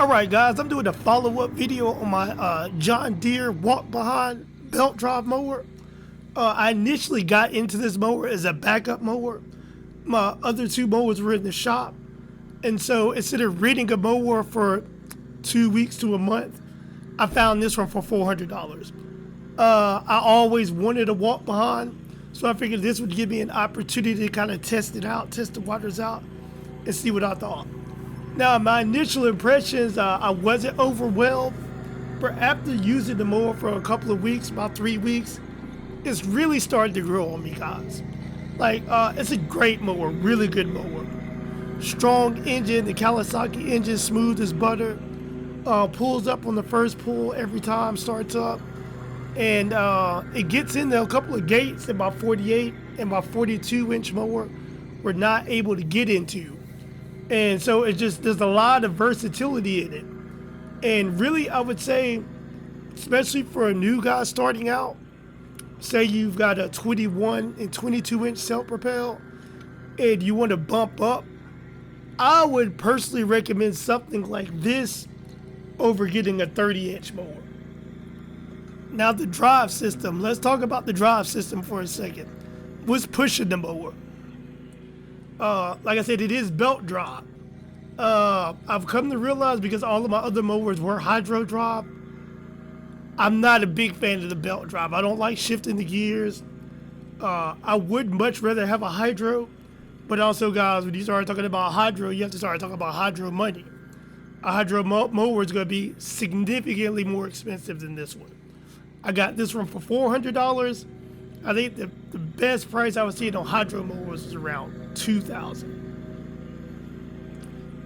Alright guys, I'm doing a follow-up video on my John Deere walk-behind belt drive mower. I initially got into this mower as a backup mower. My other two mowers were in the shop. And so instead of renting a mower for 2 weeks to a month, I found this one for $400. I always wanted a walk-behind, so I figured this would give me an opportunity to kind of test it out, test the waters out, and see what I thought. Now, my initial impressions, I wasn't overwhelmed, but after using the mower for a couple of weeks, about 3 weeks, it's really started to grow on me, guys. Like, it's a great mower, really good mower. Strong engine, the Kawasaki engine, smooth as butter. Pulls up on the first pull every time, starts up. And it gets in there a couple of gates that my 48 and my 42-inch mower were not able to get into. And so it just, there's a lot of versatility in it. And really, I would say, especially for a new guy starting out, say you've got a 21 and 22-inch self-propel and you want to bump up, I would personally recommend something like this over getting a 30-inch mower. Now the drive system, let's talk about the drive system for a second. What's pushing the mower? Like I said, it is belt drive. I've come to realize, because all of my other mowers were hydro drive, I'm not a big fan of the belt drive. I don't like shifting the gears. I would much rather have a hydro, but also, guys, when you start talking about hydro, you have to start talking about hydro money. A hydro mower is going to be significantly more expensive than this one. I got this one for $400. I think the best price I was seeing on hydro mowers was around $2,000.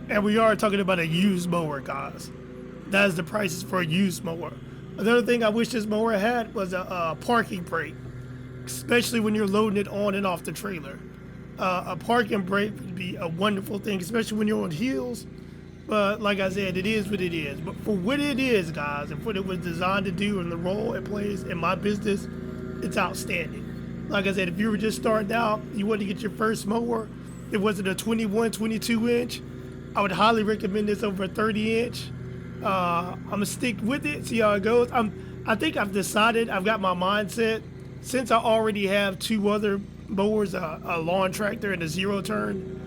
And we are talking about a used mower, guys. That is the prices for a used mower. Another thing I wish this mower had was a parking brake, especially when you're loading it on and off the trailer. A parking brake would be a wonderful thing, especially when you're on hills. But like I said, it is what it is. But for what it is, guys, and what it was designed to do and the role it plays in my business, it's outstanding. Like I said, if you were just starting out, you want to get your first mower, it wasn't a 21, 22-inch, I would highly recommend this over a 30-inch. I'm going to stick with it, see how it goes. I think I've decided, I've got my mindset, since I already have two other mowers, a lawn tractor and a zero turn,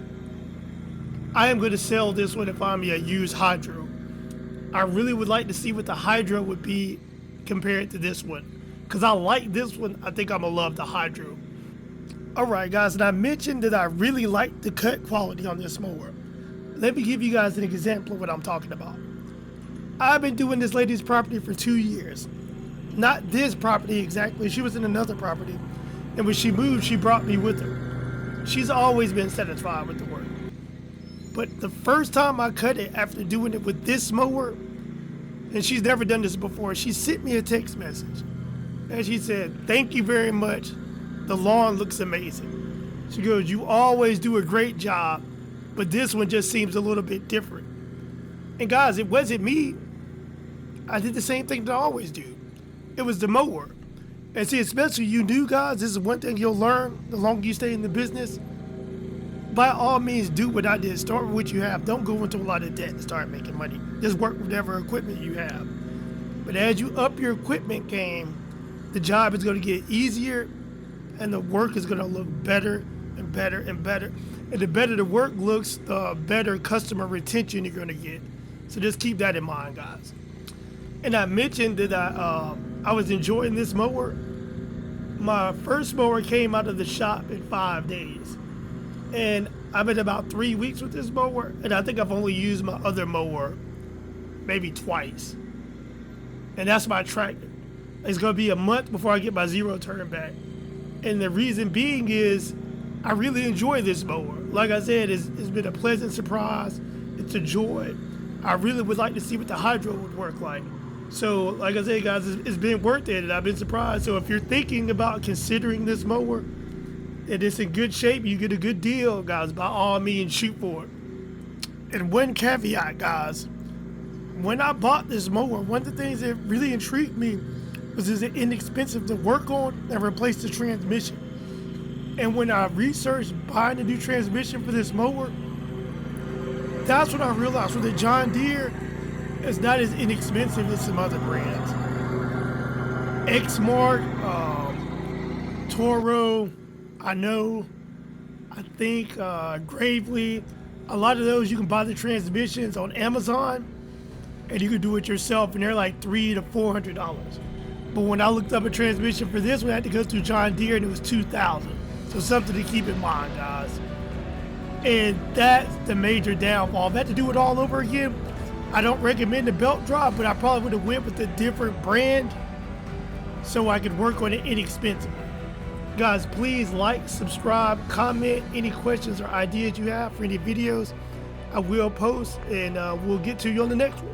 I am going to sell this one and find me a used hydro. I really would like to see what the hydro would be compared to this one, because I like this one. I think I'm going to love the hydro. Alright guys, and I mentioned that I really like the cut quality on this mower. Let me give you guys an example of what I'm talking about. I've been doing this lady's property for 2 years. Not this property exactly, she was in another property. And when she moved, she brought me with her. She's always been satisfied with the work. But the first time I cut it after doing it with this mower, and she's never done this before, she sent me a text message. And she said, "Thank you very much. The lawn looks amazing." She goes, "You always do a great job, but this one just seems a little bit different." And guys, it wasn't me. I did the same thing that I always do. It was the mower. And see, especially you new guys, this is one thing you'll learn the longer you stay in the business. By all means, do what I did. Start with what you have. Don't go into a lot of debt and start making money. Just work with whatever equipment you have. But as you up your equipment game, the job is going to get easier and the work is going to look better and better and better. And the better the work looks, the better customer retention you're going to get. So just keep that in mind, guys. And I mentioned that I was enjoying this mower. My first mower came out of the shop in 5 days. And I've been about 3 weeks with this mower, and I think I've only used my other mower maybe twice. And that's my tractor. It's going to be a month before I get my zero turn back. And the reason being is I really enjoy this mower. Like I said, it's been a pleasant surprise. It's a joy. I really would like to see what the hydro would work like. So, like I said, guys, it's been worth it, and I've been surprised. So if you're thinking about considering this mower, and it's in good shape, you get a good deal, guys, by all means, shoot for it. And one caveat, guys, when I bought this mower, one of the things that really intrigued me was, is it inexpensive to work on and replace the transmission? And when I researched buying a new transmission for this mower, that's when I realized with the John Deere, it's not as inexpensive as some other brands. Exmark, Toro, I think Gravely. A lot of those you can buy the transmissions on Amazon, and you can do it yourself, and they're like $300 to $400. But when I looked up a transmission for this one, I had to go through John Deere, and it was $2,000. So something to keep in mind, guys. And that's the major downfall. If I had to do it all over again, I don't recommend the belt drop, but I probably would have went with a different brand so I could work on it inexpensively. Guys, please like, subscribe, comment any questions or ideas you have for any videos I will post, and we'll get to you on the next one.